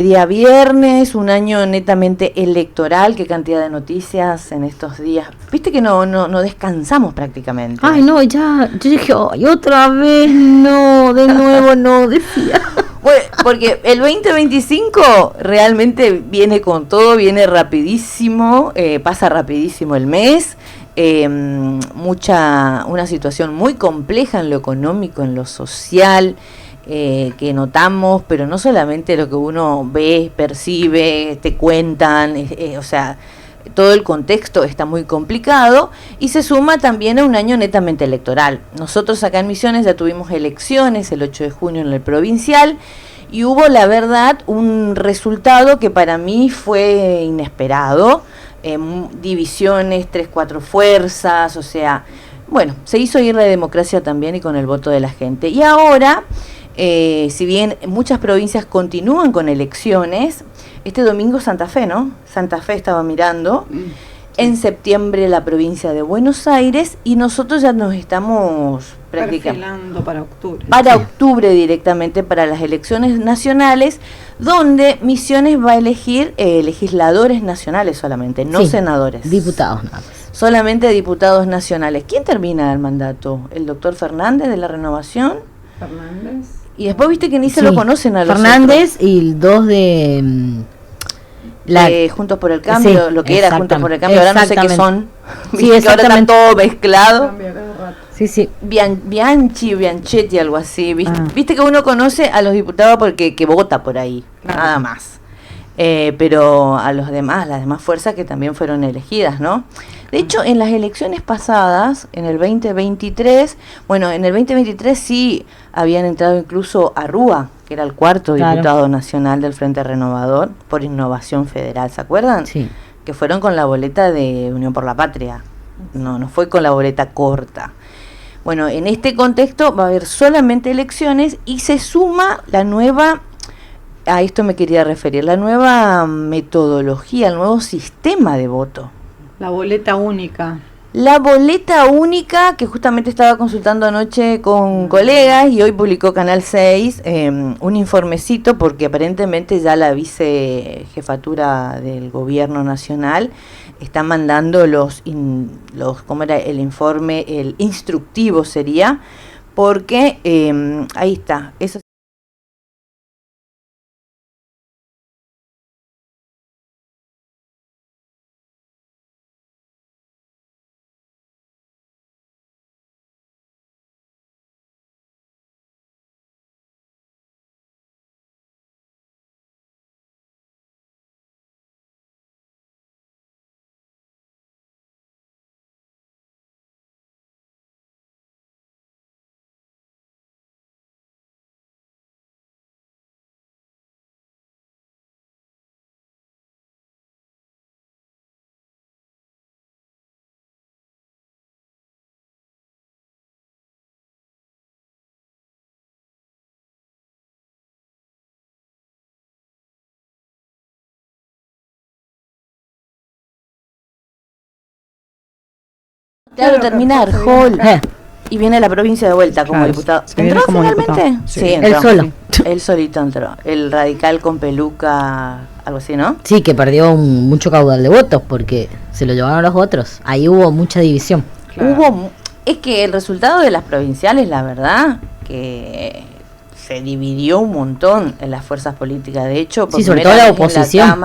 Día viernes, un año netamente electoral. Qué cantidad de noticias en estos días. Viste que no descansamos prácticamente. Ay, no, ya, yo dije, ay, otra vez, no, de nuevo no, decía. Bueno, porque el 2025 realmente viene con todo, viene rapidísimo, pasa rapidísimo el mes. Una situación muy compleja en lo económico, en lo social, que notamos, pero no solamente lo que uno ve, percibe, te cuentan, o sea, todo el contexto está muy complicado y se suma también a un año netamente electoral. Nosotros acá en Misiones ya tuvimos elecciones el 8 de junio en el provincial y hubo, la verdad, un resultado que para mí fue inesperado. Divisiones, 3-4 fuerzas, o sea, bueno, se hizo ir la democracia también y con el voto de la gente. Y ahora, si bien muchas provincias continúan con elecciones, este domingo Santa Fe, ¿no? Santa Fe estaba mirando, en septiembre la provincia de Buenos Aires y nosotros ya nos estamos perfilando para octubre. Para octubre directamente, para las elecciones nacionales, donde Misiones va a elegir legisladores nacionales solamente, no senadores. Diputados nada más. Solamente diputados nacionales. ¿Quién termina el mandato? ¿El doctor Fernández de la Renovación? Fernández. Y después viste que ni se lo conocen a los Fernández otros. Y dos de... Juntos por el Cambio, lo que era Juntos por el Cambio, ahora no sé qué son. Sí, ahora está todo mezclado. Sí. Bianchetti, algo así. Viste que uno conoce a los diputados porque que vota por ahí, nada más. Pero a las demás fuerzas que también fueron elegidas, ¿no? De hecho, en las elecciones pasadas, en el 2023, en el 2023 sí habían entrado incluso a Rúa, que era el cuarto diputado nacional del Frente Renovador por Innovación Federal, ¿se acuerdan? Sí. Que fueron con la boleta de Unión por la Patria, no fue con la boleta corta. Bueno, en este contexto va a haber solamente elecciones y se suma la nueva, a esto me quería referir, la nueva metodología, el nuevo sistema de voto. La boleta única. La boleta única, que justamente estaba consultando anoche con colegas y hoy publicó Canal 6 un informecito porque aparentemente ya la vicejefatura del gobierno nacional está mandando ¿cómo era el informe? El instructivo sería, porque ahí está, eso. Claro, termina Arjol y viene a la provincia de vuelta como diputado. ¿Entró finalmente? Sí, entró. Él solo. Él solito entró. El radical con peluca, algo así, ¿no? Sí, que perdió mucho caudal de votos porque se lo llevaron los otros. Ahí hubo mucha división. Claro. Es que el resultado de las provinciales, la verdad, que se dividió un montón en las fuerzas políticas. De hecho, sí, sobre todo la oposición.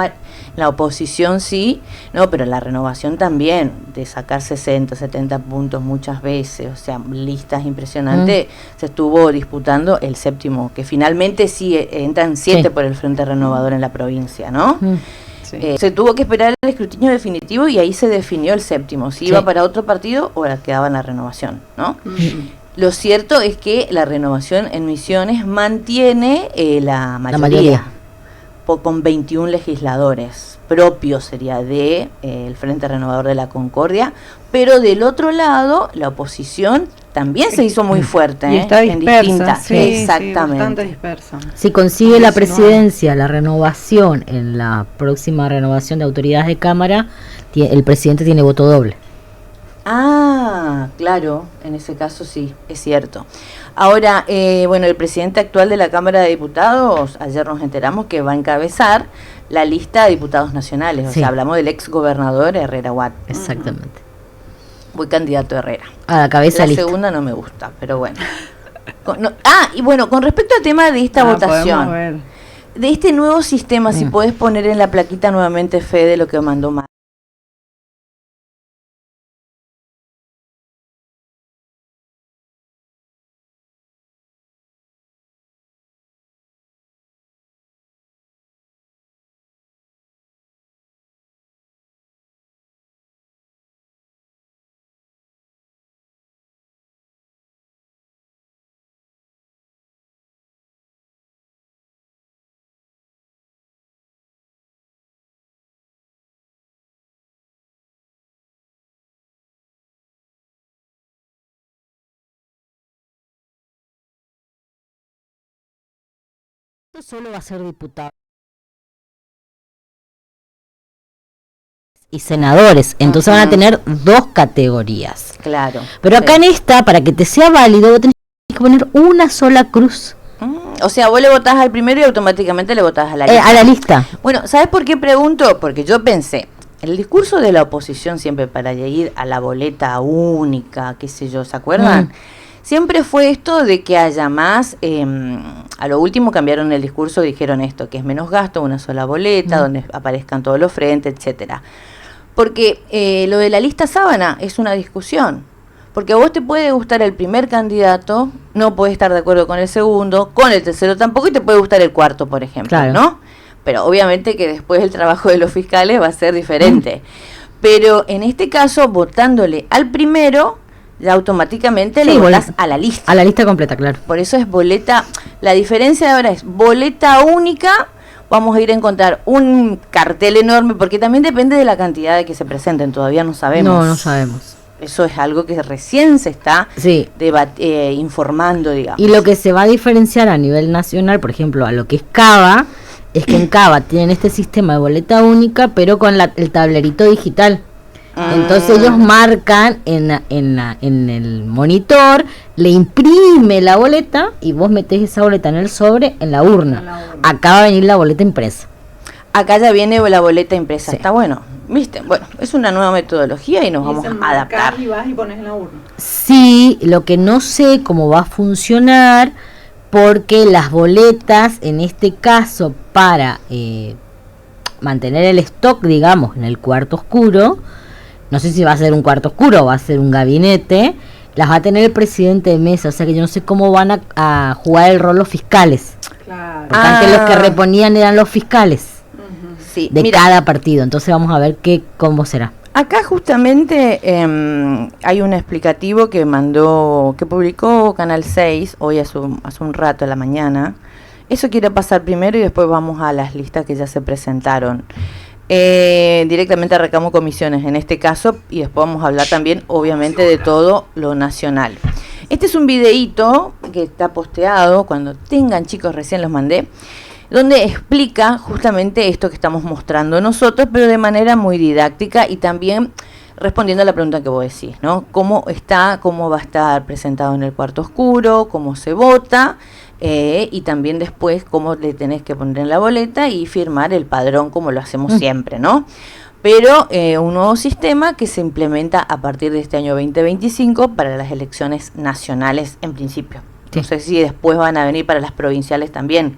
La oposición sí, no, pero la renovación también, de sacar 60, 70 puntos muchas veces, o sea, listas impresionantes, se estuvo disputando el séptimo, que finalmente sí entran 7 por el Frente Renovador en la provincia, ¿no? Sí. Se tuvo que esperar el escrutinio definitivo y ahí se definió el séptimo, si iba para otro partido o quedaba en la renovación, ¿no? Lo cierto es que la renovación en Misiones mantiene la mayoría. Con 21 legisladores propios sería de el Frente Renovador de la Concordia, pero del otro lado la oposición también se hizo muy fuerte, y está dispersa, en distintas, exactamente. Bastante dispersa. Si consigue la presidencia, la renovación en la próxima renovación de autoridades de Cámara, el presidente tiene voto doble. Ah, claro, en ese caso sí, es cierto. Ahora, bueno, el presidente actual de la Cámara de Diputados, ayer nos enteramos que va a encabezar la lista de diputados nacionales. O sea, hablamos del ex gobernador Herrera Watt. Exactamente. Voy candidato Herrera. A la cabeza la lista. Segunda no me gusta, pero bueno. Y bueno, con respecto al tema de esta votación, de este nuevo sistema, si podés poner en la plaquita nuevamente, Fede, lo que mandó Mar. Solo va a ser diputado y senadores, entonces van a tener 2 categorías. Claro. Pero acá en esta, para que te sea válido, vos tenés que poner una sola cruz. O sea, vos le votás al primero y automáticamente le votás a la lista. A la lista. Bueno, ¿sabes por qué pregunto? Porque yo pensé, el discurso de la oposición siempre para ir a la boleta única, qué sé yo, ¿se acuerdan? Siempre fue esto de que haya más, a lo último cambiaron el discurso, dijeron esto, que es menos gasto, una sola boleta, donde aparezcan todos los frentes, etcétera. Porque lo de la lista sábana es una discusión, porque a vos te puede gustar el primer candidato, no podés estar de acuerdo con el segundo, con el tercero tampoco, y te puede gustar el cuarto, por ejemplo, ¿no? Pero obviamente que después el trabajo de los fiscales va a ser diferente. Pero en este caso, votándole al primero, ya automáticamente le votás a la lista. A la lista completa, claro. Por eso es boleta. La diferencia de ahora es boleta única. Vamos a ir a encontrar un cartel enorme, porque también depende de la cantidad de que se presenten. Todavía no sabemos. No sabemos. Eso es algo que recién se está informando, digamos. Y lo que se va a diferenciar a nivel nacional, por ejemplo, a lo que es Cava, es que en Cava tienen este sistema de boleta única, pero con el tablerito digital. Entonces ellos marcan en el monitor, le imprime la boleta y vos metés esa boleta en el sobre, en la urna. Acá va a venir la boleta impresa. Acá ya viene la boleta impresa. Está bueno, ¿viste? Bueno, es una nueva metodología y nos vamos a adaptar. Y vas y pones en la urna. Sí, lo que no sé cómo va a funcionar, porque las boletas, en este caso, para mantener el stock, digamos, en el cuarto oscuro, no sé si va a ser un cuarto oscuro o va a ser un gabinete, las va a tener el presidente de mesa, o sea que yo no sé cómo van a jugar el rol los fiscales. Claro. Porque antes los que reponían eran los fiscales de cada partido, entonces vamos a ver cómo será. Acá justamente hay un explicativo que publicó Canal 6 hoy hace un rato a la mañana. Eso quiero pasar primero y después vamos a las listas que ya se presentaron. Directamente arrancamos comisiones en este caso y después vamos a hablar también obviamente de todo lo nacional. Este es un videíto que está posteado, cuando tengan, chicos, recién los mandé, donde explica justamente esto que estamos mostrando nosotros, pero de manera muy didáctica y también respondiendo a la pregunta que vos decís, ¿no? Cómo va a estar presentado en el cuarto oscuro, cómo se vota, y también después cómo le tenés que poner en la boleta y firmar el padrón como lo hacemos siempre, ¿no? Pero un nuevo sistema que se implementa a partir de este año 2025 para las elecciones nacionales en principio. No sé si después van a venir para las provinciales también.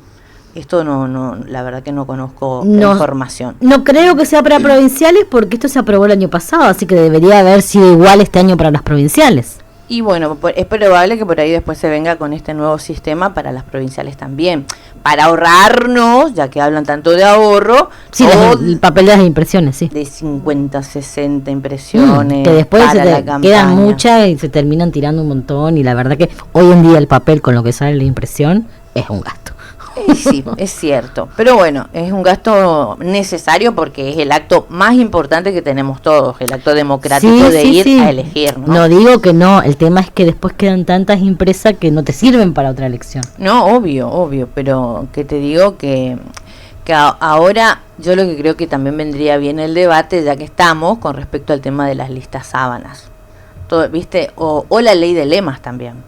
Esto no, la verdad que no conozco la información. No creo que sea para provinciales porque esto se aprobó el año pasado, así que debería haber sido igual este año para las provinciales. Y bueno, es probable que por ahí después se venga con este nuevo sistema para las provinciales también, para ahorrarnos, ya que hablan tanto de ahorro, el papel de las impresiones, de 50, 60 impresiones, que después quedan muchas y se terminan tirando un montón, y la verdad que hoy en día el papel con lo que sale la impresión es un gasto. Sí, es cierto, pero bueno, es un gasto necesario porque es el acto más importante que tenemos todos, el acto democrático de ir a elegir, ¿no? No digo que no, el tema es que después quedan tantas impresas que no te sirven para otra elección. No, obvio, pero que te digo que ahora yo lo que creo que también vendría bien el debate, ya que estamos, con respecto al tema de las listas sábanas, todo, ¿viste? O la ley de lemas también.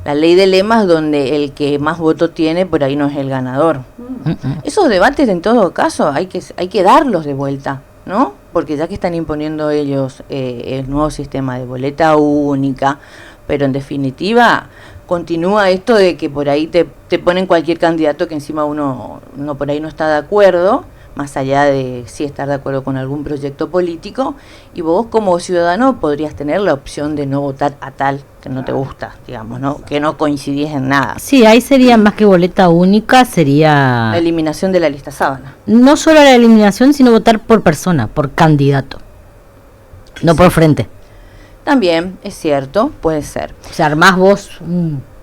la ley de lemas donde el que más voto tiene por ahí no es el ganador. Esos debates en todo caso hay que darlos de vuelta, ¿no? Porque ya que están imponiendo ellos el nuevo sistema de boleta única, pero en definitiva continúa esto de que por ahí te ponen cualquier candidato que encima uno por ahí no está de acuerdo, más allá de sí estar de acuerdo con algún proyecto político, y vos como ciudadano podrías tener la opción de no votar a tal que no te gusta, digamos, ¿no? Que no coincidís en nada. Sí, ahí sería más que boleta única, sería... La eliminación de la lista sábana. No solo la eliminación, sino votar por persona, por candidato, no por frente. También, es cierto, puede ser. O sea, armás vos...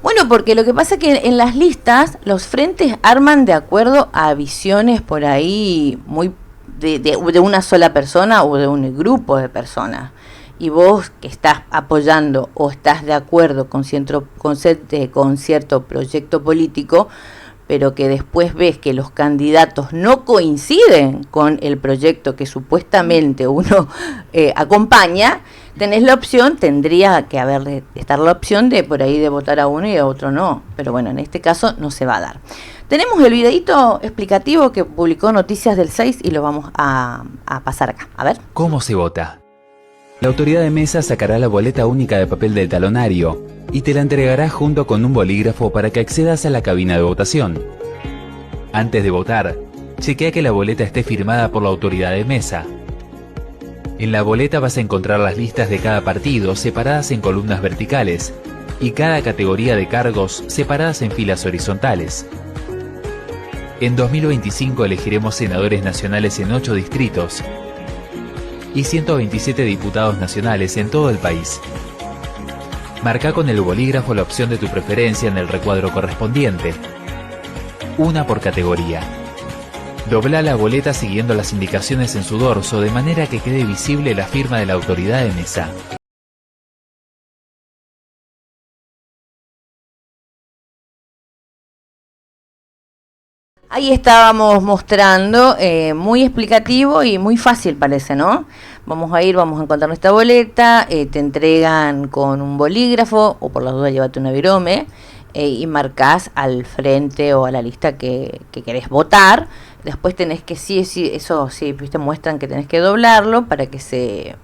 Bueno, porque lo que pasa es que en las listas los frentes arman de acuerdo a visiones por ahí muy de una sola persona o de un grupo de personas. Y vos que estás apoyando o estás de acuerdo con cierto proyecto político, pero que después ves que los candidatos no coinciden con el proyecto que supuestamente uno acompaña, tenés la opción, tendría que estar la opción de por ahí de votar a uno y a otro no, pero bueno, en este caso no se va a dar. Tenemos el videíto explicativo que publicó Noticias del 6 y lo vamos a pasar acá, a ver. ¿Cómo se vota? La autoridad de mesa sacará la boleta única de papel del talonario y te la entregará junto con un bolígrafo para que accedas a la cabina de votación. Antes de votar, chequea que la boleta esté firmada por la autoridad de mesa. En la boleta vas a encontrar las listas de cada partido separadas en columnas verticales y cada categoría de cargos separadas en filas horizontales. En 2025 elegiremos senadores nacionales en 8 distritos y 127 diputados nacionales en todo el país. Marca con el bolígrafo la opción de tu preferencia en el recuadro correspondiente. Una por categoría. Dobla la boleta siguiendo las indicaciones en su dorso de manera que quede visible la firma de la autoridad de mesa. Ahí estábamos mostrando, muy explicativo y muy fácil parece, ¿no? Vamos a encontrar nuestra boleta, te entregan con un bolígrafo, o por las dudas llévate una virome, y marcás al frente o a la lista que querés votar. Después tenés que, viste, muestran que tenés que doblarlo para que se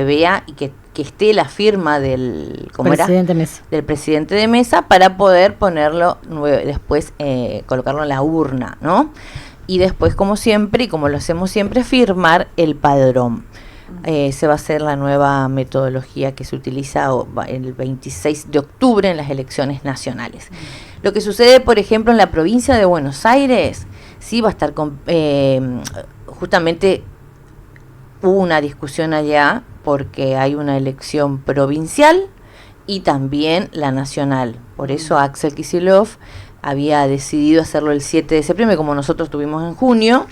vea y que esté la firma del presidente de mesa para poder ponerlo después, colocarlo en la urna, ¿no? Y después, como siempre, y como lo hacemos siempre, firmar el padrón. Se va a hacer la nueva metodología que se utiliza el 26 de octubre en las elecciones nacionales. Lo que sucede, por ejemplo, en la provincia de Buenos Aires, sí va a estar justamente hubo una discusión allá porque hay una elección provincial y también la nacional. Por eso Axel Kicillof había decidido hacerlo el 7 de septiembre, como nosotros tuvimos en junio,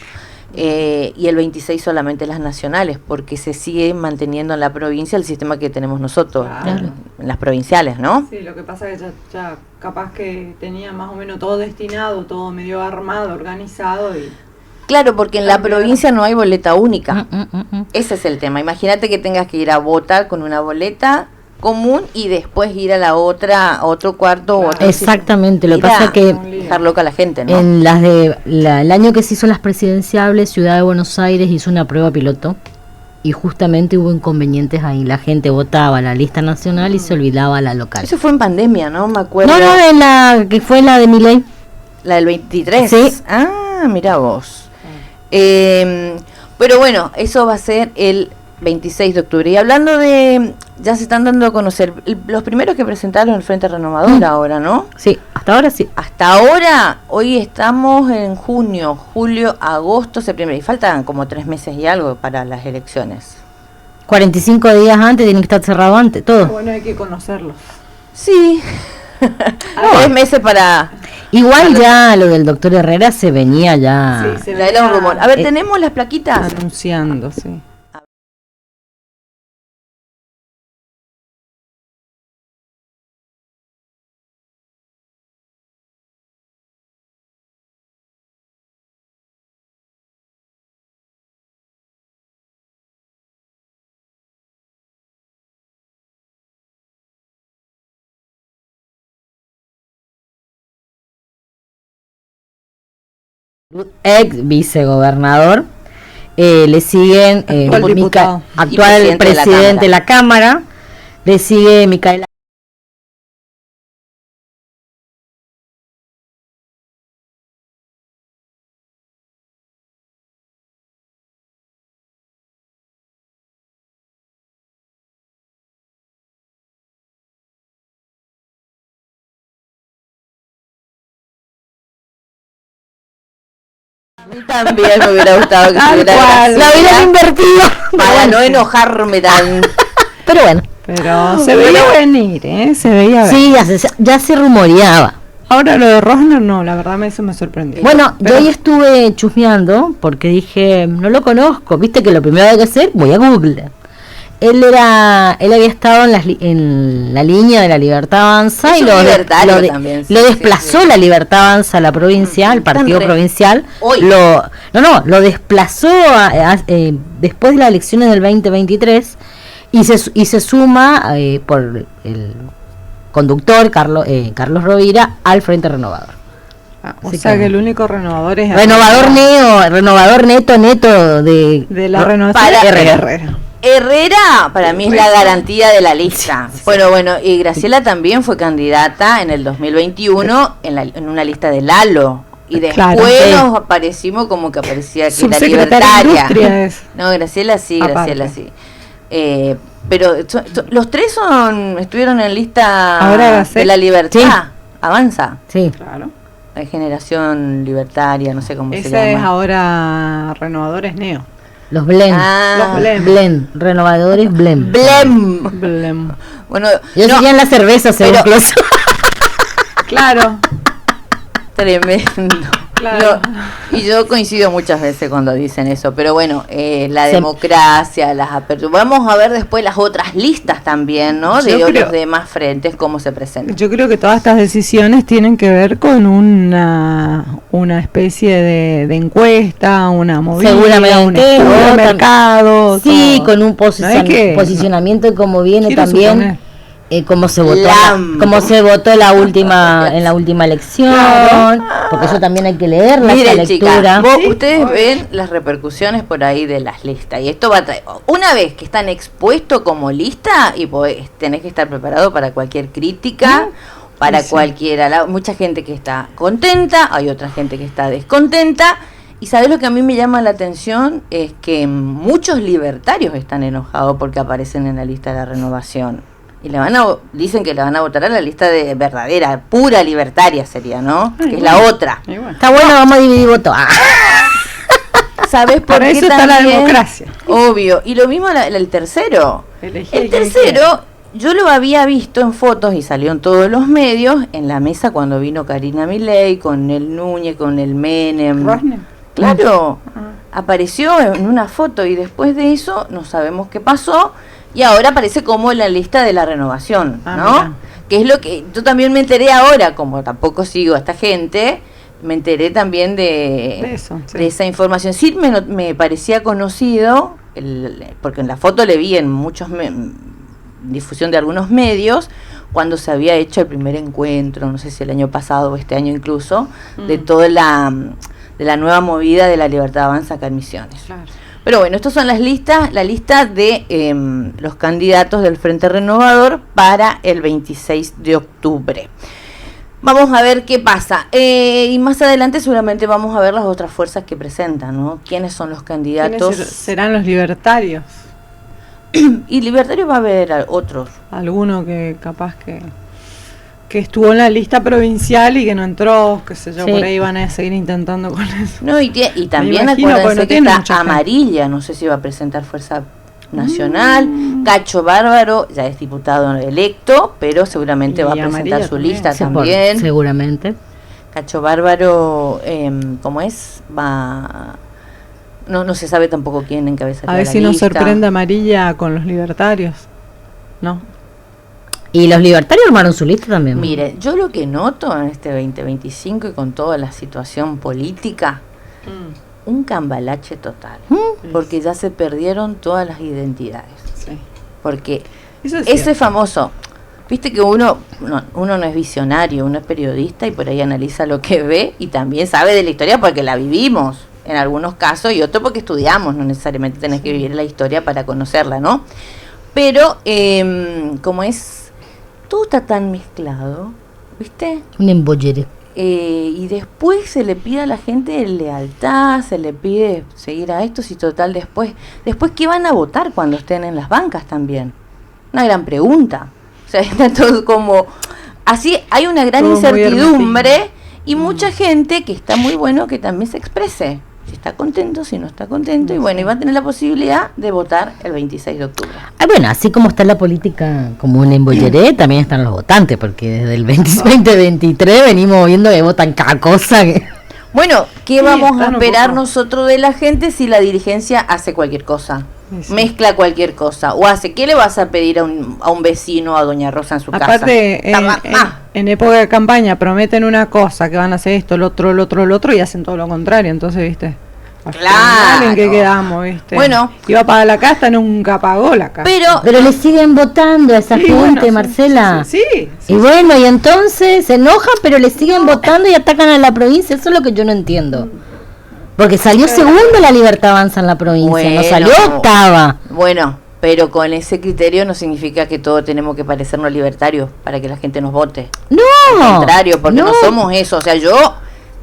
y el 26 solamente las nacionales, porque se sigue manteniendo en la provincia el sistema que tenemos nosotros, claro, en las provinciales, ¿no? Sí, lo que pasa es que ya capaz que tenía más o menos todo destinado, todo medio armado, organizado y... Claro, porque en la provincia no hay boleta única. Ese es el tema. Imagínate que tengas que ir a votar con una boleta común y después ir a la otra, a otro cuarto. Claro. Otro Exactamente, lo que pasa es que dejar loca a la gente, ¿no? en las el año que se hizo las presidenciables, Ciudad de Buenos Aires hizo una prueba piloto y justamente hubo inconvenientes ahí. La gente votaba la lista nacional y se olvidaba la local. Eso fue en pandemia, ¿no? Me acuerdo. No, en la que fue la de Milei. La del 23. Sí. Ah, mira vos. Pero bueno, eso va a ser el 26 de octubre. Y hablando de, ya se están dando a conocer los primeros que presentaron el Frente Renovador ahora, ¿no? Sí, hasta ahora sí. Hasta ahora, hoy estamos en junio, julio, agosto, septiembre. Y faltan como 3 meses y algo para las elecciones. 45 días antes, tiene que estar cerrado antes, todo. Bueno, hay que conocerlos. Sí. 3 meses para... Igual ya lo del doctor Herrera se venía ya. Sí, Era un rumor. A ver, tenemos las plaquitas. Anunciando, sí. ex vicegobernador. Le siguen Actual diputado. actual presidente de la Cámara. Le sigue Micaela. También me hubiera gustado que se hubiera La hubiera invertido. para no enojarme tan. Pero bueno. Pero se veía venir, se veía venir. Sí, ya se rumoreaba. Ahora lo de Rosner no, la verdad eso me sorprendió. Bueno, Pero- yo hoy estuve chusmeando porque dije, no lo conozco, viste que lo primero que hay que hacer, voy a Google. Él había estado en la línea de la Libertad Avanza Es y un libertario también, sí, lo sí, desplazó sí. la Libertad Avanza a la provincia, al partido Tan provincial. Hoy. Lo desplazó después de las elecciones del 2023 y se suma por el conductor Carlos Rovira al Frente Renovador. O Así sea que- que el único renovador es renovador neto de la renovación Para- Herrera. Herrera para mí es la garantía de la lista. Bueno, y Graciela también fue candidata en el 2021 en una lista de Lalo. Y después Claro, sí. nos aparecimos como que aparecía que era Subsecretaria de libertaria. Industria es. No, Graciela sí, Aparte. Graciela sí. Pero los tres estuvieron en lista Ahora Gacet. de la libertad. Sí. Avanza. Sí. Claro. Hay generación libertaria, no sé cómo se Ese es llama. ahora renovadores Neo. Los Blend. Ah, Los Blend. Renovadores Blend. Blem. Blem. Bueno, Yo no, seguía en la cerveza, según pero- Clos. Claro. tremendo. Claro. No, y yo coincido muchas veces cuando dicen eso, pero bueno, la Se- democracia, las aperturas. Vamos a ver después las otras listas también, ¿no? De Yo los creo- demás frentes, cómo se presentan. Yo creo que todas estas decisiones tienen que ver con una especie de encuesta, una movida, Seguramente, un estudio de o mercado. Sí, todo. con un No es que- posicionamiento y como viene Quiero también suponer. cómo se votó Lambo. cómo se votó en la última elección, Claro. porque eso también hay que leerla, esa Miren, lectura. chicas, Sí, ustedes obvio. ven las repercusiones por ahí de las listas y esto va a traer, una vez que están expuestos como lista y tenés que estar preparado para cualquier crítica, para Sí. cualquiera, mucha gente que está contenta, hay otra gente que está descontenta. Y sabes lo que a mí me llama la atención es que muchos libertarios están enojados porque aparecen en la lista de la renovación. Y dicen que le van a votar a la lista de verdadera, pura libertaria sería, ¿no? Ay, que es bueno. la otra. Y bueno, Está bueno, vamos a dividir voto. ¿Sabes por para qué eso está la también? democracia. Obvio. Y lo mismo el tercero. Elegí El a quien tercero, yo lo había visto en fotos y salió en todos los medios, en la mesa cuando vino Karina Milei, con el Núñez, con el Menem. Rosner. Claro, Ah. apareció en una foto y después de eso no sabemos qué pasó y ahora aparece como en la lista de la renovación, Ah, ¿no? mirá. Que es lo que yo también me enteré ahora, como tampoco sigo a esta gente, me enteré también De eso, sí. de esa información. Sí me parecía conocido, porque en la foto le vi en difusión de algunos medios, cuando se había hecho el primer encuentro, no sé si el año pasado o este año incluso, de toda de la nueva movida de la Libertad Avanza acá en Misiones. Claro. Pero bueno, estas son las listas, la lista de los candidatos del Frente Renovador para el 26 de octubre. Vamos a ver qué pasa. Y más adelante seguramente vamos a ver las otras fuerzas que presentan, ¿no? ¿Quiénes son los candidatos? ¿Quiénes serán los libertarios? Y libertarios va a haber otros. Alguno que capaz que estuvo en la lista provincial y que no entró, qué sé yo, Sí. por ahí van a seguir intentando con eso. No, y también imagino, porque acuérdense no que tiene está mucha gente. Amarilla, no sé si va a presentar Fuerza Nacional. Cacho Bárbaro ya es diputado electo, pero seguramente Y va a presentar Amarilla su también. lista Sí, también. seguramente. Cacho Bárbaro, ¿cómo es? No se sabe tampoco quién encabeza A ver la si nos lista. sorprende Amarilla con los libertarios. ¿No? Y los libertarios armaron su lista también. Mire, yo lo que noto en este 2025 y con toda la situación política, un cambalache total, porque ya se perdieron todas las identidades. Sí. Porque Eso es ese cierto. famoso, Viste que uno no es visionario, uno es periodista y por ahí analiza lo que ve y también sabe de la historia porque la vivimos en algunos casos y otro porque estudiamos, no necesariamente tenés que vivir la historia para conocerla, ¿no? Pero como es, todo está tan mezclado, ¿viste? Un embollere. Y después se le pide a la gente lealtad, se le pide seguir a estos y total después ¿qué van a votar cuando estén en las bancas también? Una gran pregunta. O sea, está todo como así, hay una gran todo incertidumbre y mucha gente que está muy bueno que también se exprese. Si está contento, si no está contento, y bueno, y va a tener la posibilidad de votar el 26 de octubre. Bueno, así como está la política como un embolleré, también están los votantes, porque desde el 2023 venimos viendo que votan cada cosa. Bueno, ¿qué Sí, vamos a están un esperar poco. nosotros de la gente si la dirigencia hace cualquier cosa? Sí. Mezcla cualquier cosa. O hace, ¿qué le vas a pedir a un vecino, a doña Rosa en su casa? Aparte, en época de campaña prometen una cosa, que van a hacer esto, lo otro, y hacen todo lo contrario. Entonces, ¿viste? Al Claro. final, ¿en qué quedamos, viste? Bueno. Iba a pagar la casta, nunca pagó la casta. Pero le siguen votando a esa Sí, gente, bueno, sí, Marcela. sí. Y bueno, y entonces se enojan, pero le siguen votando y atacan a la provincia. Eso es lo que yo no entiendo. Porque salió segunda la Libertad Avanza en la provincia, Bueno, no salió octava. Bueno, pero con ese criterio no significa que todos tenemos que parecernos libertarios para que la gente nos vote. No, Al contrario, porque no, no. somos eso. O sea, yo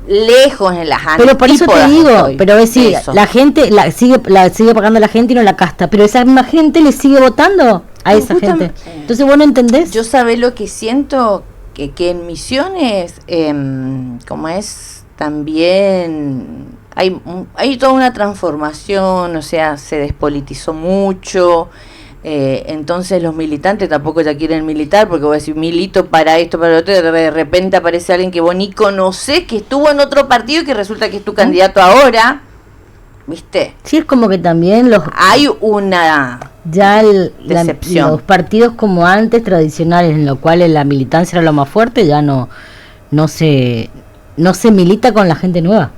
lejos en las Pero por eso te antípodas digo, estoy. pero es decir, Eso. la gente la sigue pagando la gente y no la casta, pero esa misma gente le sigue votando a No, esa gente. justamente. Entonces vos no entendés. Yo sabés lo que siento, que en Misiones, como es también, hay toda una transformación, o sea, se despolitizó mucho, entonces los militantes tampoco ya quieren militar, porque vos decís milito para esto, para lo otro, y de repente aparece alguien que vos ni conocés, que estuvo en otro partido y que resulta que es tu candidato ahora, ¿viste? Sí, es como que también Hay una ya decepción. los partidos como antes tradicionales, en los cuales la militancia era lo más fuerte, ya no se milita con la gente nueva.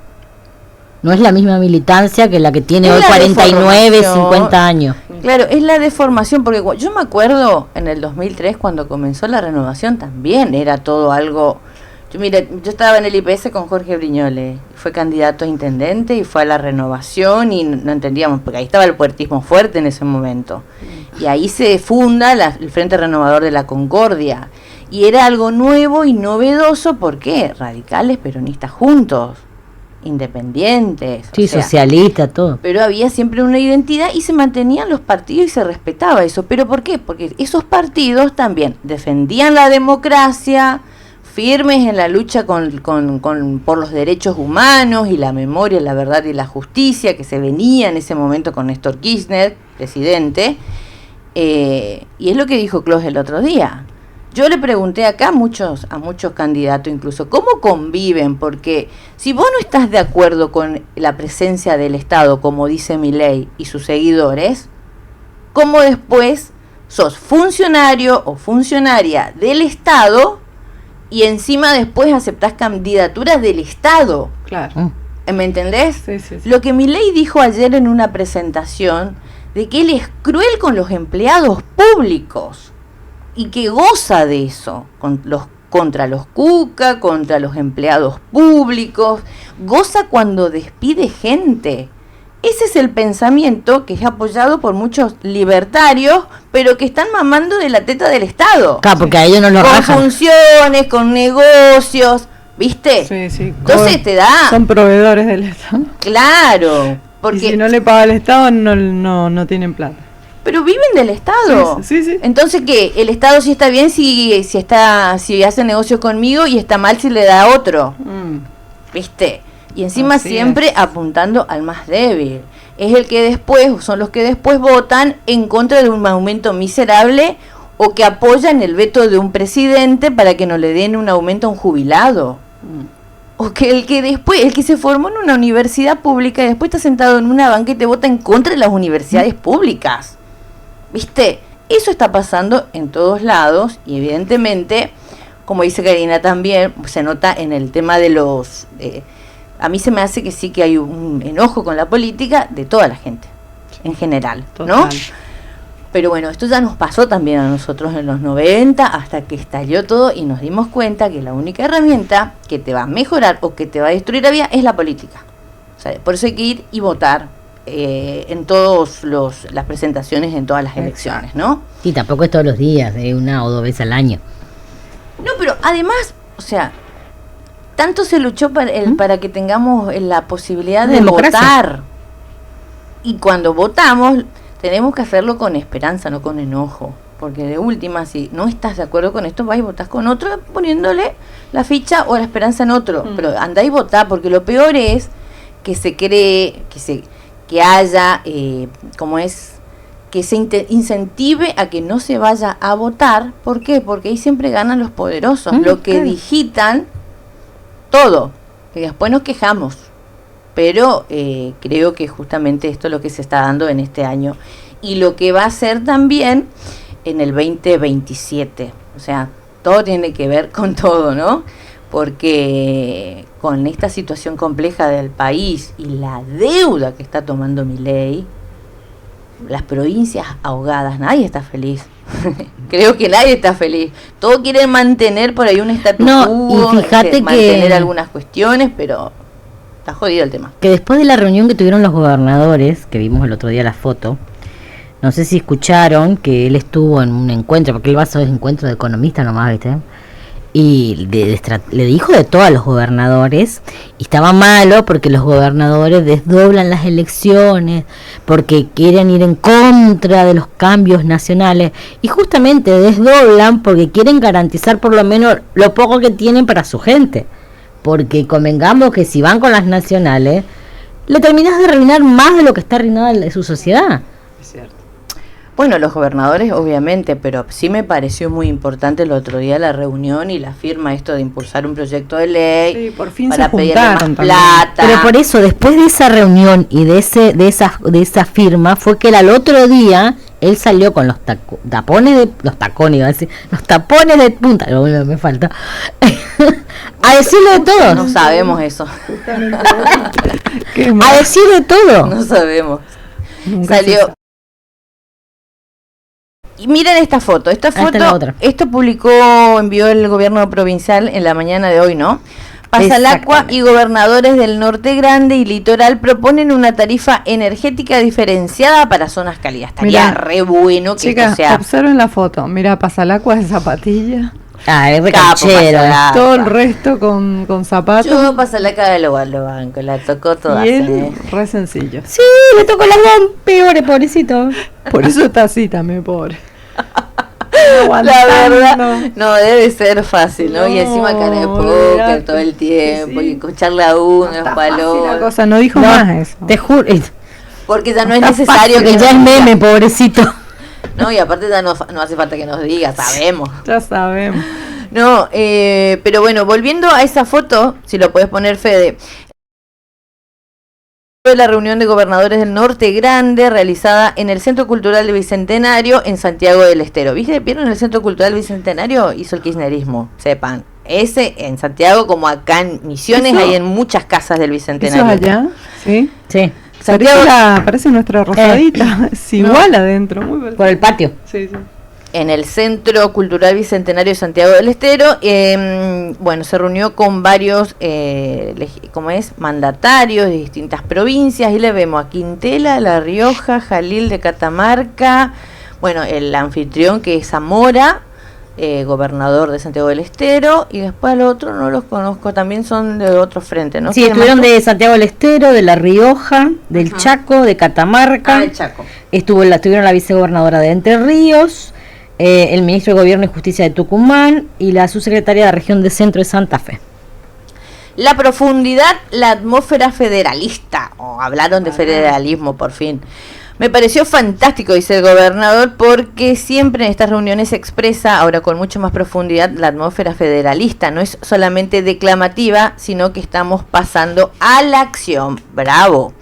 No es la misma militancia que la que tiene Es hoy la 49, deformación. 50 años. Claro, es la deformación, porque yo me acuerdo en el 2003 cuando comenzó la renovación también era todo algo. Yo estaba en el IPS con Jorge Briñole, fue candidato a intendente y fue a la renovación y no entendíamos, porque ahí estaba el puertismo fuerte en ese momento. Y ahí se funda el Frente Renovador de la Concordia. Y era algo nuevo y novedoso, ¿por qué? Radicales, peronistas juntos, independientes. Sí, o sea, socialista, todo. pero había siempre una identidad y se mantenían los partidos y se respetaba eso. ¿Pero por qué? Porque esos partidos también defendían la democracia, firmes en la lucha por los derechos humanos y la memoria, la verdad y la justicia, que se venía en ese momento con Néstor Kirchner, presidente. Y es lo que dijo Clos el otro día. Yo le pregunté acá a muchos candidatos incluso, ¿cómo conviven? Porque si vos no estás de acuerdo con la presencia del Estado, como dice Milei y sus seguidores, ¿cómo después sos funcionario o funcionaria del Estado y encima después aceptás candidaturas del Estado? Claro. ¿Me entendés? Sí, sí, sí. Lo que Milei dijo ayer en una presentación, de que él es cruel con los empleados públicos y que goza de eso, contra los cuca, contra los empleados públicos, goza cuando despide gente. Ese es el pensamiento que es apoyado por muchos libertarios, pero que están mamando de la teta del Estado. Claro, porque a ellos no lo Con rajan. funciones, con negocios, ¿viste? Sí, sí. Entonces te da, Son proveedores del Estado. claro, porque Y si no le paga el Estado, no tienen plata. pero viven del Estado. Sí, sí. Entonces, ¿qué? El Estado sí está bien si hace negocio conmigo y está mal si le da a otro, ¿viste? Y encima Así siempre apuntando al más débil. Es el que después, son los que después votan en contra de un aumento miserable o que apoyan el veto de un presidente para que no le den un aumento a un jubilado. O que el que se formó en una universidad pública y después está sentado en una banca y te vota en contra de las universidades públicas. ¿Viste? Eso está pasando en todos lados y evidentemente, como dice Karina también, se nota en el tema de los... a mí se me hace que sí que hay un enojo con la política de toda la gente, en general, ¿no? Total. Pero bueno, esto ya nos pasó también a nosotros en los 90, hasta que estalló todo y nos dimos cuenta que la única herramienta que te va a mejorar o que te va a destruir la vida es la política. O sea, por eso hay que ir y votar en todas las presentaciones, en todas las elecciones, ¿no? Y tampoco es todos los días, 1 o 2 veces al año. No, pero además, o sea, tanto se luchó para que tengamos la posibilidad de democracia. votar. Y cuando votamos, tenemos que hacerlo con esperanza, no con enojo. Porque de última, si no estás de acuerdo con esto, vas y votás con otro, poniéndole la ficha o la esperanza en otro. Pero andá y votá, porque lo peor es que se cree, que haya, que se incentive a que no se vaya a votar. ¿Por qué? Porque ahí siempre ganan los poderosos, lo que claro. digitan todo. Y después nos quejamos. Pero creo que justamente esto es lo que se está dando en este año. Y lo que va a ser también en el 2027. O sea, todo tiene que ver con todo, ¿no? Porque con esta situación compleja del país y la deuda que está tomando Milei, las provincias ahogadas, nadie está feliz. Creo que nadie está feliz. Todos quieren mantener por ahí un status quo, y fíjate mantener que algunas cuestiones, pero está jodido el tema. Que después de la reunión que tuvieron los gobernadores, que vimos el otro día la foto, no sé si escucharon que él estuvo en un encuentro, porque él va a esos encuentros de economistas nomás, ¿viste? Y le dijo de todo a los gobernadores, y estaba malo porque los gobernadores desdoblan las elecciones, porque quieren ir en contra de los cambios nacionales, y justamente desdoblan porque quieren garantizar por lo menos lo poco que tienen para su gente, porque convengamos que si van con las nacionales, le terminas de arruinar más de lo que está arruinada de su sociedad. Es cierto. Bueno, los gobernadores obviamente, pero sí me pareció muy importante el otro día la reunión y la firma esto de impulsar un proyecto de ley, Sí, por fin para se pedirle más juntaron también. plata. Pero por eso, después de esa reunión y de esa firma, fue que él al otro día él salió con los tapones de punta, me falta, a decirle de todo, No sabemos eso. Qué a mal. decir de todo. No sabemos. Nunca se Salió. sabe. Y miren esta foto. Esta está foto, la otra. esto envió el gobierno provincial en la mañana de hoy, ¿no? Pasalacua Exactamente. y gobernadores del Norte Grande y Litoral proponen una tarifa energética diferenciada para zonas cálidas. Estaría Mirá, re bueno que Chicas, esto sea observen la foto. Mira, Pasalacua de zapatilla. Ah, es capo, recanchero. Pasalacua. Todo el resto con zapatos. Yo Pasalaca de lo banco, la tocó toda. Y él, re sencillo. Sí, le tocó las dos peores, pobrecito. Por eso está así también, pobre. La verdad, Aguantando. no debe ser fácil, ¿no? Y No, encima cara de póker olvidate. todo el tiempo, Sí. y escucharle a uno, No es está fácil la palo. cosa, no dijo más eso. Te juro, Porque ya no es Está necesario fácil, que ya es nos diga. meme, pobrecito. No, y aparte ya no hace falta que nos diga, sabemos. Ya sabemos. No, pero bueno, volviendo a esa foto, si lo puedes poner, Fede. Fue la reunión de gobernadores del Norte Grande realizada en el Centro Cultural del Bicentenario en Santiago del Estero. ¿Vieron el Centro Cultural Bicentenario? Hizo el kirchnerismo, sepan. Ese en Santiago, como acá en Misiones, ¿Eso? hay en muchas casas del ¿Eso es Bicentenario. allá? Sí. Sí, Santiago, Parece nuestra rosadita. Es igual adentro. Muy por el patio. Sí, sí. en el Centro Cultural Bicentenario de Santiago del Estero, bueno, se reunió con varios mandatarios de distintas provincias, y le vemos a Quintela, La Rioja, Jalil de Catamarca, bueno, el anfitrión que es Zamora, gobernador de Santiago del Estero, y después al otro no los conozco, también son de otro frente, ¿no? Sí, ¿Qué estuvieron más? de Santiago del Estero, de La Rioja, del Chaco, de Catamarca. El Chaco. Estuvieron la vicegobernadora de Entre Ríos, el ministro de Gobierno y Justicia de Tucumán y la subsecretaria de la región de Centro de Santa Fe. La profundidad, la atmósfera federalista. Hablaron de federalismo por fin. Me pareció fantástico, dice el gobernador, porque siempre en estas reuniones se expresa, ahora con mucho más profundidad, la atmósfera federalista. No es solamente declamativa, sino que estamos pasando a la acción. ¡Bravo!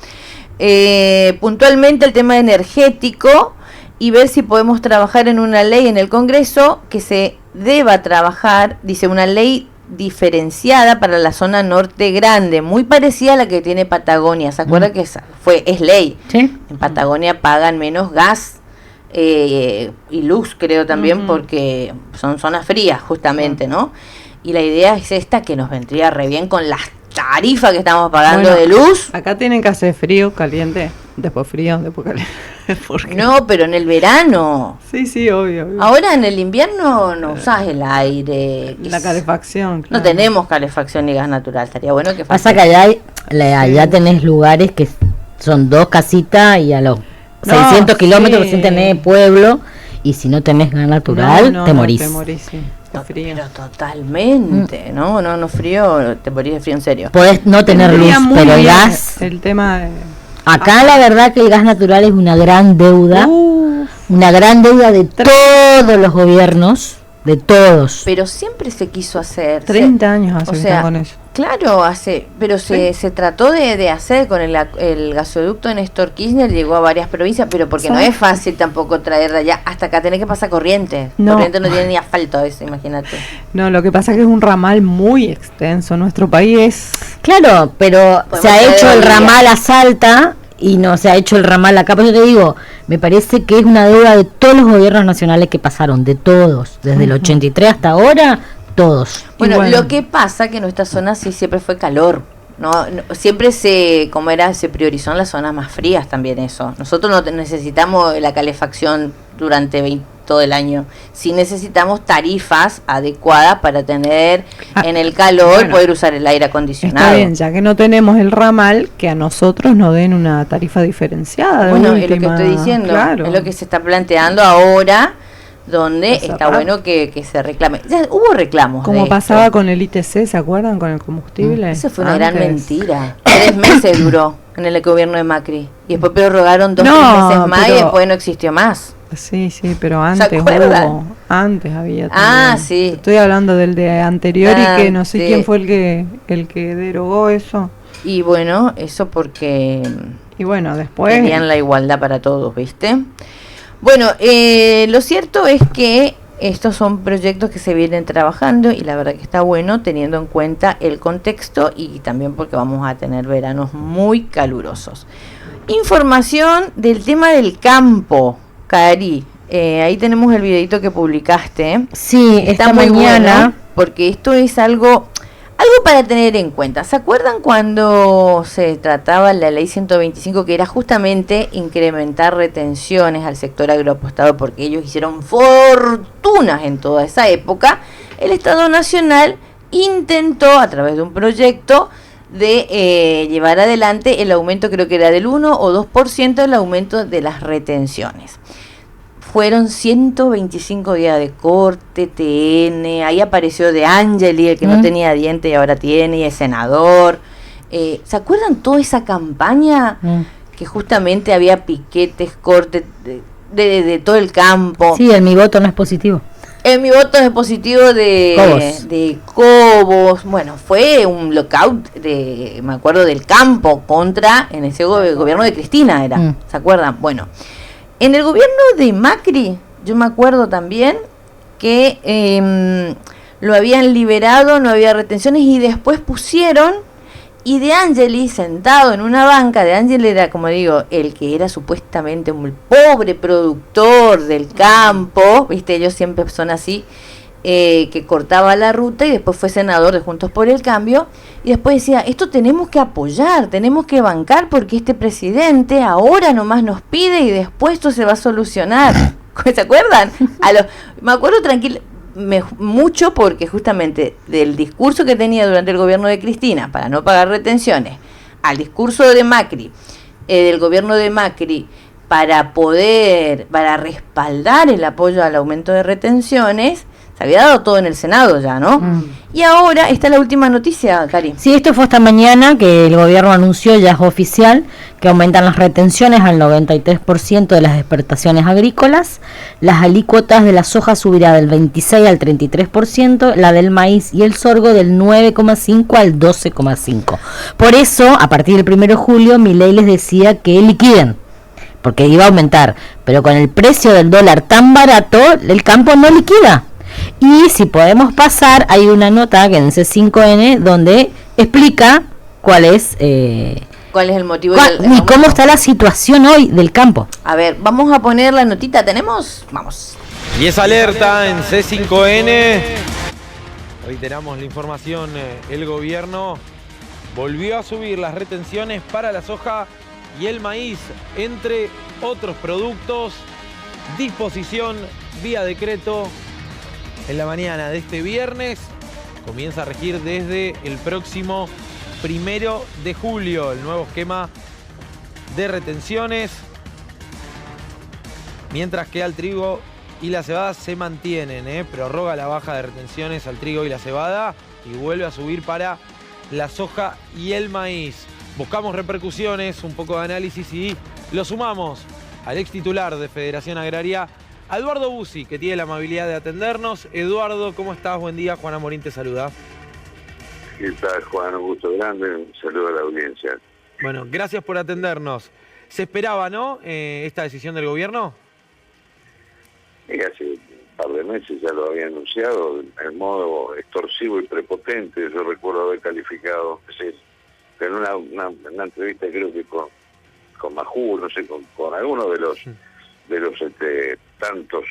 Puntualmente el tema energético, y ver si podemos trabajar en una ley en el Congreso que se deba trabajar, dice, una ley diferenciada para la zona Norte Grande, muy parecida a la que tiene Patagonia. ¿Se acuerda que es ley? ¿Sí? En Patagonia pagan menos gas y luz creo también, porque son zonas frías justamente, ¿no? Y la idea es esta, que nos vendría re bien con las tarifas que estamos pagando de luz. Acá tienen que hacer frío, caliente, después frío, después caliente. No, pero en el verano. Sí, obvio. Ahora en el invierno no usás el aire. La calefacción, claro. No tenemos calefacción ni gas natural, estaría bueno que pasa que allá tenés lugares que son 2 casitas y a los 600 kilómetros recién tenés pueblo, y si no tenés gas natural te morís. Te morís, sí. Frío. Pero totalmente, no frío, te morís de frío en serio. Podés no tener luz, pero el gas... El tema Acá la verdad que el gas natural es una gran deuda, de todos los gobiernos, de todos. Pero siempre se quiso hacer. 30 años hace que están con eso. Claro, pero se trató de hacer con el gasoducto de Néstor Kirchner, llegó a varias provincias, pero porque no es fácil tampoco traer de allá hasta acá, tenés que pasar corriente. Corriente no tiene ni asfalto, eso, imagínate. No, lo que pasa es que es un ramal muy extenso, nuestro país es... Claro, pero se ha hecho el ramal a Salta y no se ha hecho el ramal acá, pero yo te digo, me parece que es una deuda de todos los gobiernos nacionales que pasaron, de todos, desde el 83 hasta ahora, todos. Bueno, lo que pasa que en nuestra zona sí siempre fue calor, no siempre se priorizó en las zonas más frías también eso. Nosotros no necesitamos la calefacción durante todo el año. Sí necesitamos tarifas adecuadas para tener en el calor poder usar el aire acondicionado. Está bien, ya que no tenemos el ramal, que a nosotros nos den una tarifa diferenciada. Bueno, es lo que estoy diciendo, claro. Es lo que se está planteando ahora, donde está bueno que se reclame. Ya hubo reclamos. Como pasaba con el ITC, ¿se acuerdan? Con el combustible. Eso fue una gran mentira. 3 meses duró en el gobierno de Macri. Y después prorrogaron 2 meses más y después no existió más. Sí, pero antes hubo. Antes había también. Sí. Estoy hablando del de anterior y que no sé quién fue el que derogó eso. Y bueno, eso porque... Y bueno, después... Querían la igualdad para todos, ¿viste? Bueno, lo cierto es que estos son proyectos que se vienen trabajando y la verdad que está bueno teniendo en cuenta el contexto y también porque vamos a tener veranos muy calurosos. Información del tema del campo, Cari. Ahí tenemos el videito que publicaste. Sí, está muy mañana. Bueno porque esto es algo para tener en cuenta. ¿Se acuerdan cuando se trataba la ley 125, que era justamente incrementar retenciones al sector agroapostado porque ellos hicieron fortunas en toda esa época? El Estado Nacional intentó, a través de un proyecto, de llevar adelante el aumento, creo que era del 1 o 2% el aumento de las retenciones. Fueron 125 días de corte, TN, ahí apareció De Angeli, el que no tenía diente y ahora tiene, y es senador. ¿Se acuerdan toda esa campaña? Que justamente había piquetes, cortes de todo el campo. Sí, Mi Voto no es positivo. Mi voto es positivo de Cobos. Bueno, fue un lockout me acuerdo, del campo contra, en ese gobierno de Cristina era, ¿se acuerdan? Bueno, en el gobierno de Macri, yo me acuerdo también que lo habían liberado, no había retenciones y después pusieron, y De Angeli sentado en una banca, De Angeli era, como digo, el que era supuestamente un pobre productor del campo, viste, ellos siempre son así, que cortaba la ruta y después fue senador de Juntos por el Cambio y después decía, esto tenemos que apoyar, tenemos que bancar porque este presidente ahora nomás nos pide y después esto se va a solucionar. ¿Se acuerdan? Me acuerdo mucho porque justamente del discurso que tenía durante el gobierno de Cristina para no pagar retenciones al discurso de Macri, del gobierno de Macri para respaldar el apoyo al aumento de retenciones, se había dado todo en el Senado ya, ¿no? Y ahora está la última noticia, Cari. Sí, esto fue esta mañana que el gobierno anunció, ya es oficial, que aumentan las retenciones al 93% de las exportaciones agrícolas, las alícuotas de la soja subirá del 26 al 33%, la del maíz y el sorgo del 9,5 al 12,5. Por eso, a partir del 1 de julio, Milei les decía que liquiden, porque iba a aumentar, pero con el precio del dólar tan barato, el campo no liquida. Y si podemos pasar, hay una nota que en C5N donde explica cuál es ¿Cuál es el motivo? Ni cómo está la situación hoy del campo. A ver, vamos a poner la notita. ¿Tenemos? Vamos. Y es alerta en C5N. Reiteramos la información. El gobierno volvió a subir las retenciones para la soja y el maíz, entre otros productos. Disposición vía decreto en la mañana de este viernes. Comienza a regir desde el próximo 1 de julio el nuevo esquema de retenciones, mientras que al trigo y la cebada se mantienen. Prorroga la baja de retenciones al trigo y la cebada y vuelve a subir para la soja y el maíz. Buscamos repercusiones, un poco de análisis y lo sumamos al ex titular de Federación Agraria, a Eduardo Bussi, que tiene la amabilidad de atendernos. Eduardo, ¿cómo estás? Buen día. Juan Amorín te saluda. ¿Qué tal, Juan? Un gusto grande. Un saludo a la audiencia. Bueno, gracias por atendernos. Se esperaba, ¿no?, esta decisión del gobierno. Hace un par de meses ya lo había anunciado, en modo extorsivo y prepotente. Yo recuerdo haber calificado, en una entrevista, creo que con Majul, no sé, con alguno de los tantos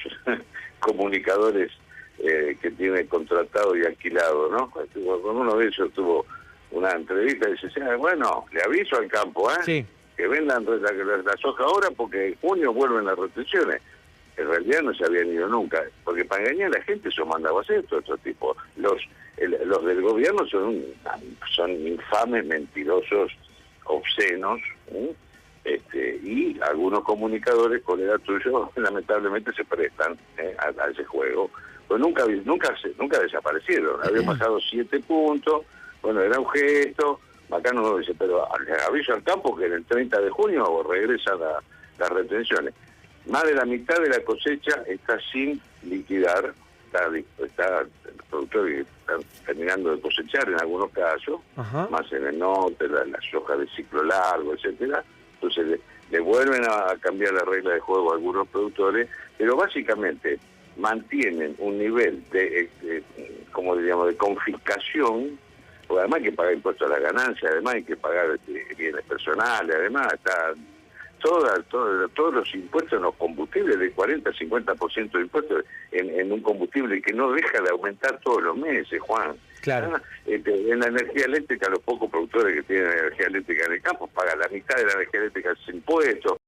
comunicadores que tiene contratado y alquilado, ¿no? Con uno de ellos tuvo una entrevista y dice, bueno, le aviso al campo, Sí. que vendan la soja ahora porque en junio vuelven las restricciones. En realidad no se habían ido nunca, porque para engañar a la gente eso mandaba hacer todo este tipo. Los del gobierno son infames, mentirosos, obscenos, y algunos comunicadores, colegas tuyos, lamentablemente se prestan a ese juego. Pues nunca desaparecieron. Había pasado 7 puntos, bueno, era un gesto. Acá no lo dice, pero les aviso al campo que en el 30 de junio regresan las retenciones. Más de la mitad de la cosecha está sin liquidar, está el productor está terminando de cosechar en algunos casos, más en el norte, la soja de ciclo largo, etcétera. Entonces le vuelven a cambiar la regla de juego a algunos productores, pero básicamente mantienen un nivel como diríamos, de confiscación, porque además hay que pagar impuestos a la ganancia, además hay que pagar bienes personales, además está todos los impuestos en los combustibles, de 40-50% de impuestos en un combustible que no deja de aumentar todos los meses, Juan. Claro. En la energía eléctrica, los pocos productores que tienen energía eléctrica en el campo pagan la mitad de la energía eléctrica sin impuestos.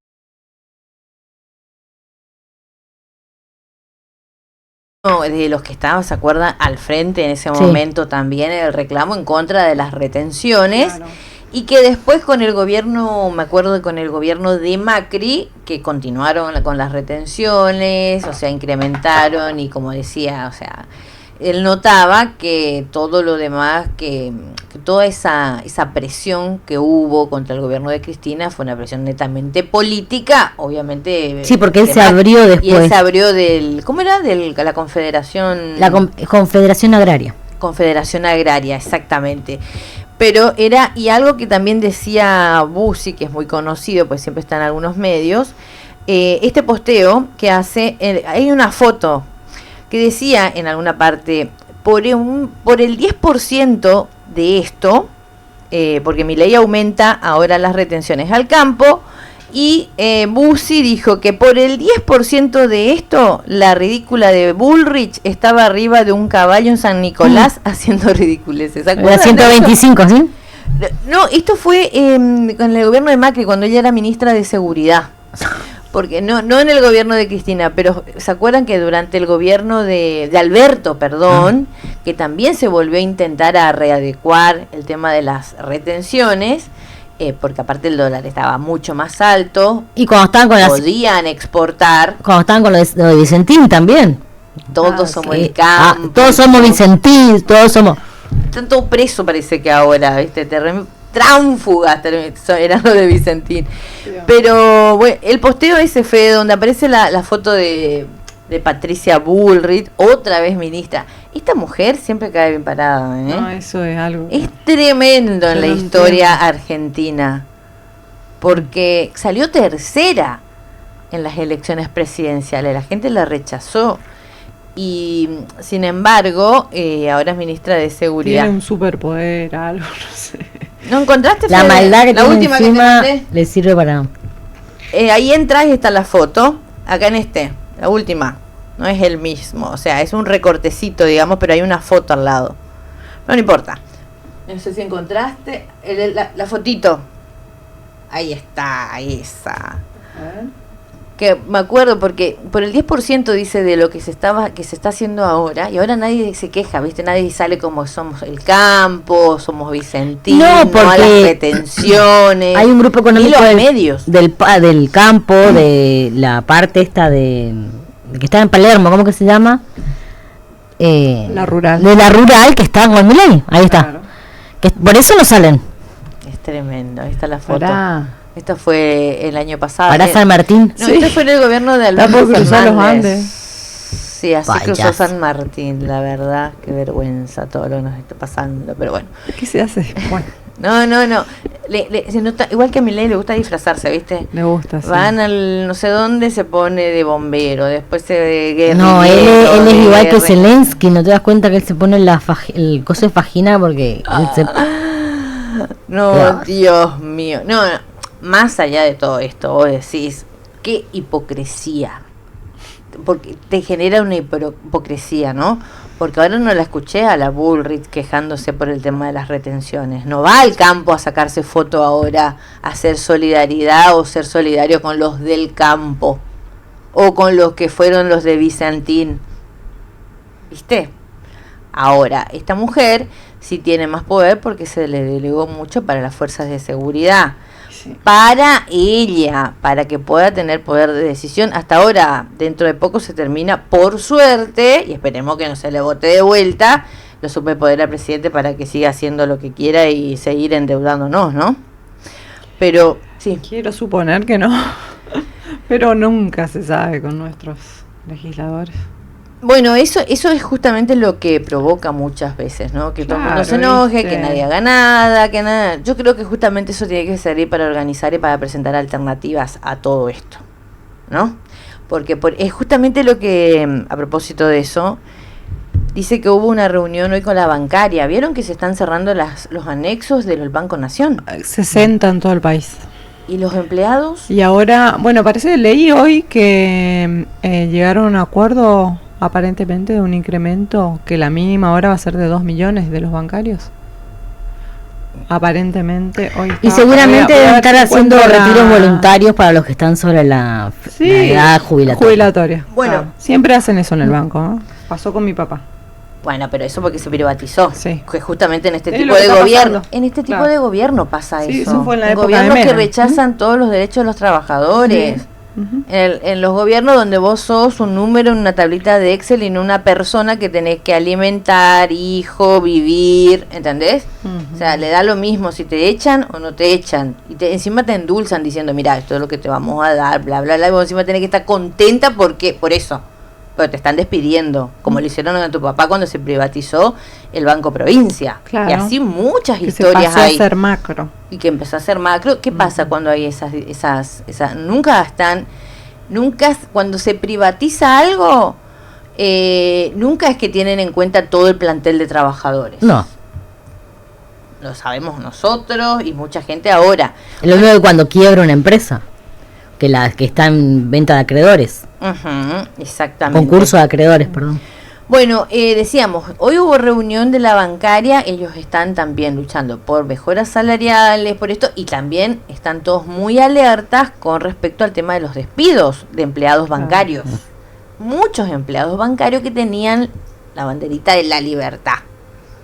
De los que estaban, ¿se acuerdan? Al frente en ese momento también el reclamo en contra de las retenciones. Claro. Y que después con el gobierno, me acuerdo con el gobierno de Macri, que continuaron con las retenciones, o sea, incrementaron y como decía, o sea, él notaba que todo lo demás, que toda esa presión que hubo contra el gobierno de Cristina fue una presión netamente política, obviamente. Sí, porque él se abrió después. Y él se abrió ¿cómo era? La Confederación. La Confederación Agraria. Confederación Agraria, exactamente. Pero y algo que también decía Bussi, que es muy conocido, pues siempre está en algunos medios, este posteo que hace, hay una foto que decía en alguna parte, por el 10% de esto, porque Milei aumenta ahora las retenciones al campo, y Bussi dijo que por el 10% de esto, la ridícula de Bullrich estaba arriba de un caballo en San Nicolás haciendo ridiculeces. La 125, ¿sí? No, esto fue con el gobierno de Macri, cuando ella era ministra de Seguridad. Porque no en el gobierno de Cristina, pero ¿se acuerdan que durante el gobierno de Alberto, que también se volvió a intentar a readecuar el tema de las retenciones? Porque aparte el dólar estaba mucho más alto y cuando estaban podían exportar, cuando estaban con lo de Vicentín también, todos somos el campo, todos somos Vicentín, todos somos, están todos presos, parece que ahora, viste, tránfugas eran los de Vicentín. Pero bueno, el posteo ese fue donde aparece la foto de Patricia Bullrich, otra vez ministra. Esta mujer siempre cae bien parada, ¿eh? No, eso es algo. Es tremendo en la historia argentina, porque salió tercera en las elecciones presidenciales, la gente la rechazó. Y sin embargo, ahora es ministra de Seguridad. Tiene un superpoder, algo, no sé. ¿No encontraste, La Fede? maldad que la tiene última encima que te mandé. le sirve para... Ahí entras y está la foto. Acá en la última. No es el mismo. O sea, es un recortecito, digamos, pero hay una foto al lado. No importa. No sé si encontraste la fotito. Ahí está, esa. Que me acuerdo porque por el 10% dice de lo que se está haciendo ahora, y ahora nadie se queja, ¿viste? Nadie sale como somos el campo, somos vicentinos, No, porque a las retenciones. Hay un grupo económico y los del, medios. del campo, de la parte esta de que está en Palermo, ¿cómo que se llama? La rural. De la rural que está en Milei, ahí está. Claro. Que por eso no salen. Es tremendo, ahí está la foto. Pará. Esta fue el año pasado. Para San Martín. No, Sí. esto fue en el gobierno de Está Alberto por cruzar los Fernández. Andes. Sí, así cruzó Payaso. San Martín, la verdad, qué vergüenza todo lo que nos está pasando, pero bueno. ¿Qué se hace? Bueno, No. Se nota, igual que a Milei le gusta disfrazarse, ¿viste? le gusta, sí. Van al no sé dónde, se pone de bombero, después se de guerrillero. No, él es de igual que guerre- Zelensky, ¿no te das cuenta que él se pone el coso de vagina porque él se... No, Dios mío. No, más allá de todo esto, vos decís, qué hipocresía. Porque te genera una hipocresía, ¿no? Porque ahora no la escuché a la Bullrich quejándose por el tema de las retenciones. No va al campo a sacarse foto ahora, a hacer solidaridad o ser solidario con los del campo. O con los que fueron los de Vicentín. ¿Viste? Ahora, esta mujer sí tiene más poder porque se le delegó mucho para las fuerzas de seguridad. Sí. Para ella, para que pueda tener poder de decisión. Hasta ahora, dentro de poco se termina, por suerte, y esperemos que no se le vote de vuelta, lo superpoder al presidente para que siga haciendo lo que quiera y seguir endeudándonos, ¿no? Pero, sí. Quiero suponer que no, pero nunca se sabe con nuestros legisladores. Bueno, eso es justamente lo que provoca muchas veces, ¿no? Que todo el mundo Claro, se enoje, ¿viste? que nadie haga nada, que nada. Yo creo que justamente eso tiene que servir para organizar y para presentar alternativas a todo esto, ¿no? Porque es justamente lo que, a propósito de eso, dice que hubo una reunión hoy con la bancaria. ¿Vieron que se están cerrando los anexos del Banco Nación? 60 en todo el país. ¿Y los empleados? Y ahora, bueno, parece que leí hoy que llegaron a un acuerdo aparentemente de un incremento que la mínima ahora va a ser de 2 millones de los bancarios. Aparentemente hoy Y estaba- seguramente voy a deben ver estar si haciendo encuentro la- retiros voluntarios para los que están sobre la edad jubilatoria. Bueno. Claro, siempre hacen eso en el banco, ¿no? Pasó con mi papá. Bueno, pero eso porque se privatizó. Sí. Que justamente en este Es tipo lo que de está gobierno, pasando. en este tipo Claro. de gobierno pasa Sí, eso. eso fue en la época de gobiernos que Menem. rechazan todos los derechos de los trabajadores. Ujú. En los gobiernos donde vos sos un número en una tablita de Excel y no una persona que tenés que alimentar, hijo, vivir, ¿entendés? Ujú. O sea, le da lo mismo si te echan o no te echan. Y encima te endulzan diciendo, mira, esto es lo que te vamos a dar, bla, bla, bla. Y vos encima tenés que estar contenta porque por eso. Pero te están despidiendo, como lo hicieron a tu papá cuando se privatizó el Banco Provincia. Claro. Y así muchas Que se historias pasó a hay. ser macro. Y que empezó a ser macro. ¿Qué pasa cuando hay esas nunca cuando se privatiza algo, nunca es que tienen en cuenta todo el plantel de trabajadores. No, Lo sabemos nosotros y mucha gente ahora. lo mismo que cuando quiebra una empresa, que está en venta de acreedores, Ujú, exactamente. concurso de acreedores, perdón. Bueno, decíamos, hoy hubo reunión de la bancaria, ellos están también luchando por mejoras salariales, por esto, y también están todos muy alertas con respecto al tema de los despidos de empleados bancarios. Muchos empleados bancarios que tenían la banderita de la libertad.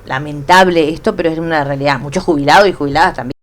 Lamentable esto, pero es una realidad. Muchos jubilados y jubiladas también.